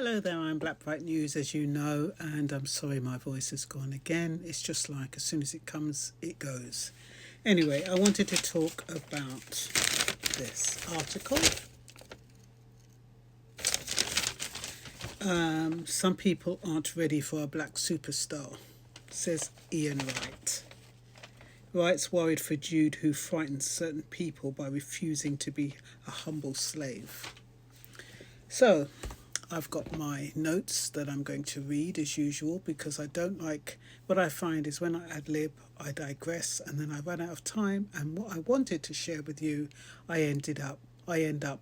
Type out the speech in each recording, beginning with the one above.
Hello there, I'm Black Bright News, as you know, and I'm sorry my voice has gone again. It's just like as soon as it comes, it goes. Anyway, I wanted to talk about this article. Some people aren't ready for a black superstar, says Ian Wright. Wright's worried for Jude, who frightens certain people by refusing to be a humble slave. So, I've got my notes that I'm going to read as usual because I don't like what I find is when I ad lib, I digress and then I run out of time, and what I wanted to share with you, I end up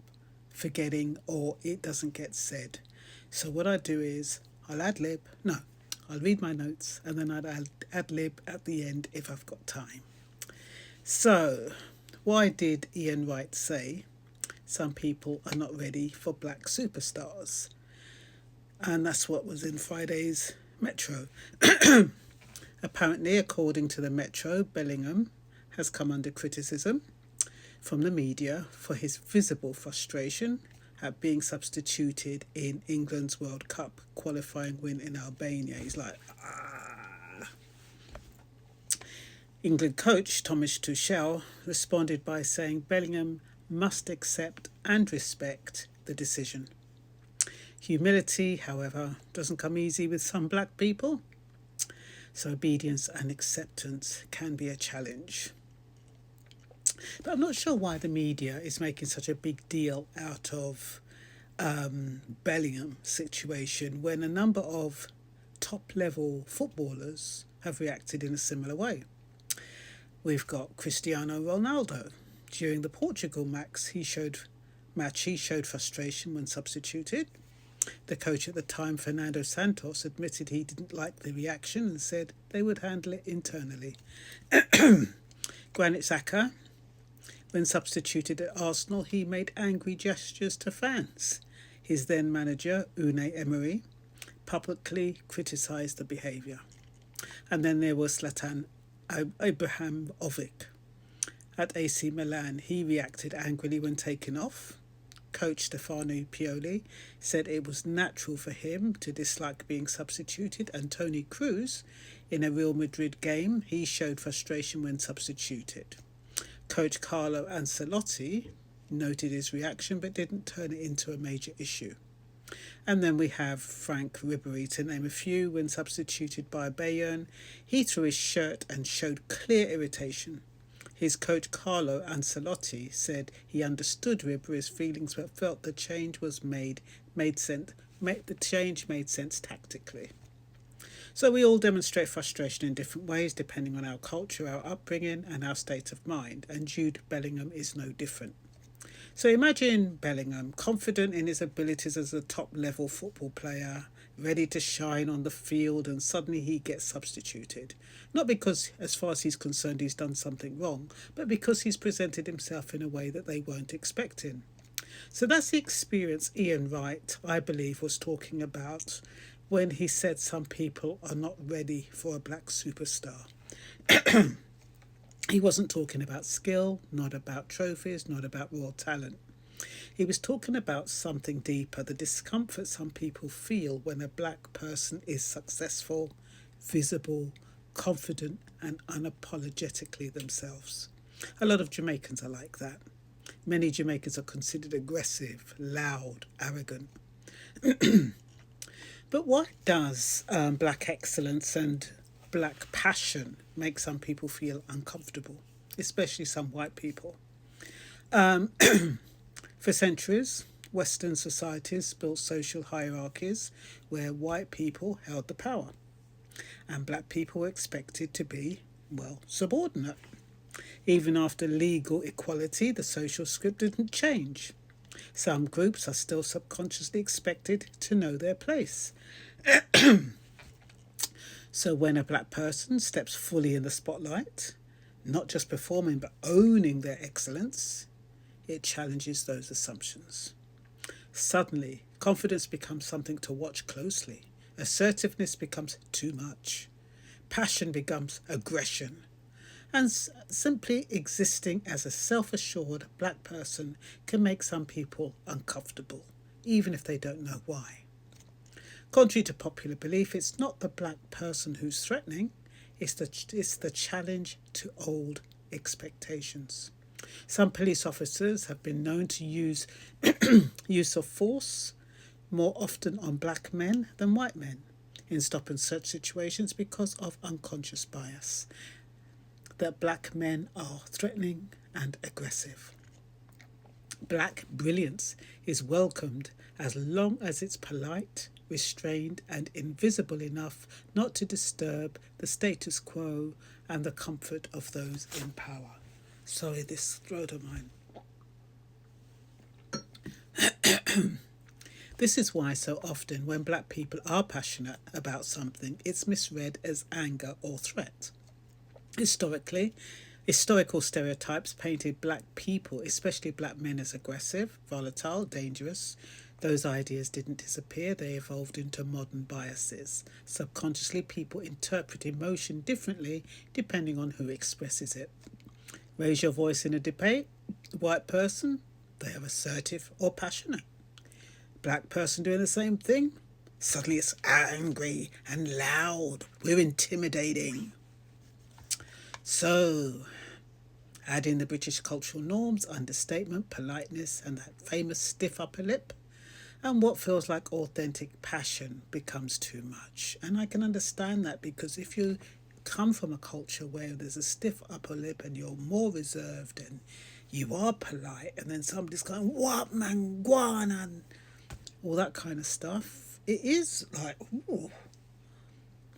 forgetting, or it doesn't get said. So what I do is I'll read my notes and then I'll ad lib at the end if I've got time. So, why did Ian Wright say some people are not ready for black superstars? And that's what was in Friday's Metro. Apparently, according to the Metro, Bellingham has come under criticism from the media for his visible frustration at being substituted in England's World Cup qualifying win in Albania. He's like, ah. England coach Thomas Tuchel responded by saying Bellingham must accept and respect the decision. Humility, however, doesn't come easy with some black people, so obedience and acceptance can be a challenge. But I'm not sure why the media is making such a big deal out of Bellingham situation when a number of top-level footballers have reacted in a similar way. We've got Cristiano Ronaldo. During the Portugal match, he showed frustration when substituted. The coach at the time, Fernando Santos, admitted he didn't like the reaction and said they would handle it internally. Granit Xhaka, when substituted at Arsenal, he made angry gestures to fans. His then manager, Unai Emery, publicly criticised the behaviour. And then there was Zlatan Ibrahimovic. At AC Milan, he reacted angrily when taken off. Coach Stefano Pioli said it was natural for him to dislike being substituted, and Toni Kroos, in a Real Madrid game, he showed frustration when substituted. Coach Carlo Ancelotti noted his reaction but didn't turn it into a major issue. And then we have Frank Ribery, to name a few. When substituted by Bayern, he threw his shirt and showed clear irritation. His coach Carlo Ancelotti said he understood Ribery's feelings but felt the change made sense tactically. So we all demonstrate frustration in different ways depending on our culture, our upbringing and our state of mind, and Jude Bellingham is no different. So imagine Bellingham, confident in his abilities as a top-level football player, ready to shine on the field, and suddenly he gets substituted. Not because, as far as he's concerned, he's done something wrong, but because he's presented himself in a way that they weren't expecting. So that's the experience Ian Wright, I believe, was talking about when he said some people are not ready for a black superstar. He wasn't talking about skill, not about trophies, not about raw talent. He was talking about something deeper, the discomfort some people feel when a black person is successful, visible, confident and unapologetically themselves. A lot of Jamaicans are like that. Many Jamaicans are considered aggressive, loud, arrogant. But why does black excellence and black passion make some people feel uncomfortable, especially some white people? For centuries, Western societies built social hierarchies where white people held the power and black people were expected to be, well, subordinate. Even after legal equality, the social script didn't change. Some groups are still subconsciously expected to know their place. So when a black person steps fully in the spotlight, not just performing but owning their excellence, it challenges those assumptions. Suddenly, confidence becomes something to watch closely. Assertiveness becomes too much. Passion becomes aggression. And simply existing as a self-assured black person can make some people uncomfortable, even if they don't know why. Contrary to popular belief, it's not the black person who's threatening, it's the challenge to old expectations. Some police officers have been known to use use of force more often on black men than white men in stop and search situations because of unconscious bias that black men are threatening and aggressive. Black brilliance is welcomed as long as it's polite, restrained, and invisible enough not to disturb the status quo and the comfort of those in power. Sorry, this throat of mine. This is why so often when black people are passionate about something, it's misread as anger or threat. Historical stereotypes painted black people, especially black men, as aggressive, volatile, dangerous. Those ideas didn't disappear, they evolved into modern biases. Subconsciously, people interpret emotion differently depending on who expresses it. Raise your voice in a debate, white person, they are assertive or passionate. Black person doing the same thing, suddenly it's angry and loud, we're intimidating. So, add in the British cultural norms, understatement, politeness, and that famous stiff upper lip, and what feels like authentic passion becomes too much. And I can understand that, because if you come from a culture where there's a stiff upper lip and you're more reserved and you are polite, and then somebody's going, what man, guan, and all that kind of stuff, it is like, ooh,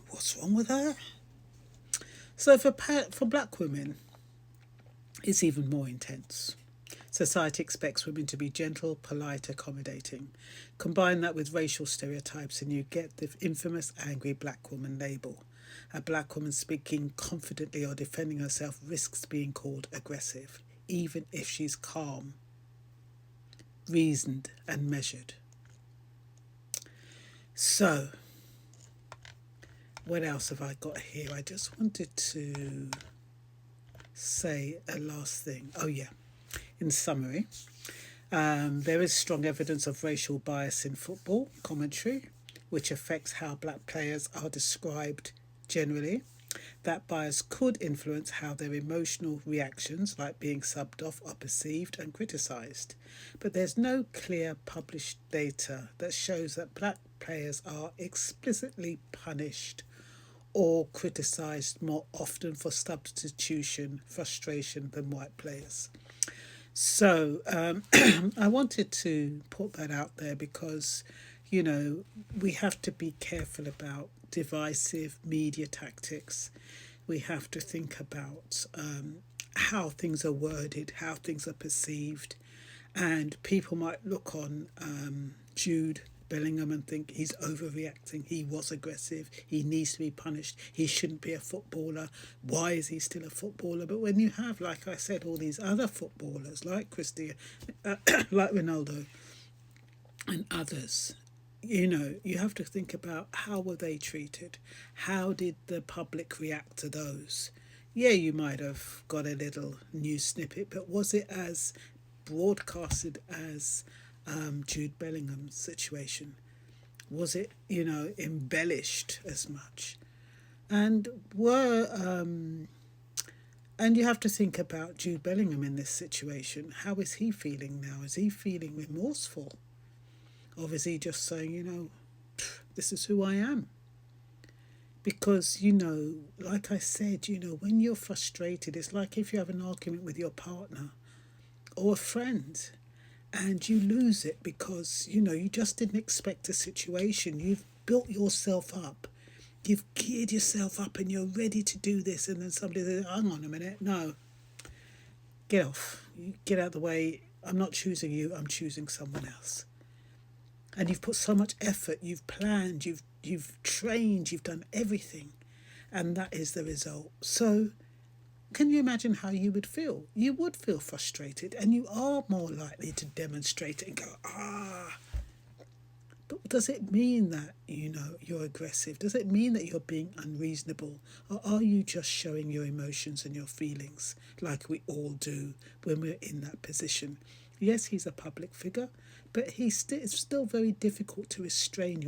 what's wrong with her? So for black women, it's even more intense. Society expects women to be gentle, polite, accommodating. Combine that with racial stereotypes and you get the infamous angry black woman label. A black woman speaking confidently or defending herself risks being called aggressive, even if she's calm, reasoned, and measured. So, what else have I got here? I just wanted to say a last thing. Oh yeah, in summary, there is strong evidence of racial bias in football commentary, which affects how black players are described generally. That bias could influence how their emotional reactions, like being subbed off, are perceived and criticised. But there's no clear published data that shows that black players are explicitly punished or criticised more often for substitution frustration than white players. So I wanted to put that out there because, we have to be careful about divisive media tactics. We have to think about how things are worded, how things are perceived. And people might look on Jude Bellingham and think he's overreacting, he was aggressive, he needs to be punished, he shouldn't be a footballer, why is he still a footballer? But when you have, like I said, all these other footballers like Cristiano, like Ronaldo and others, you have to think about how were they treated, how did the public react to those. Yeah, you might have got a little news snippet, but was it as broadcasted as Jude Bellingham's situation? Was it, embellished as much? And and you have to think about Jude Bellingham in this situation. How is he feeling now? Is he feeling remorseful? Or is he just saying, this is who I am? Because, like I said, when you're frustrated, it's like if you have an argument with your partner or a friend and you lose it because, you just didn't expect a situation. You've built yourself up. You've geared yourself up and you're ready to do this. And then somebody says, hang on a minute. No, get off. You get out of the way. I'm not choosing you. I'm choosing someone else. And you've put so much effort. You've planned. You've trained. You've done everything. And that is the result. So can you imagine how you would feel? You would feel frustrated and you are more likely to demonstrate it and go, But does it mean that, you're aggressive? Does it mean that you're being unreasonable? Or are you just showing your emotions and your feelings like we all do when we're in that position? Yes, he's a public figure, but it's still very difficult to restrain your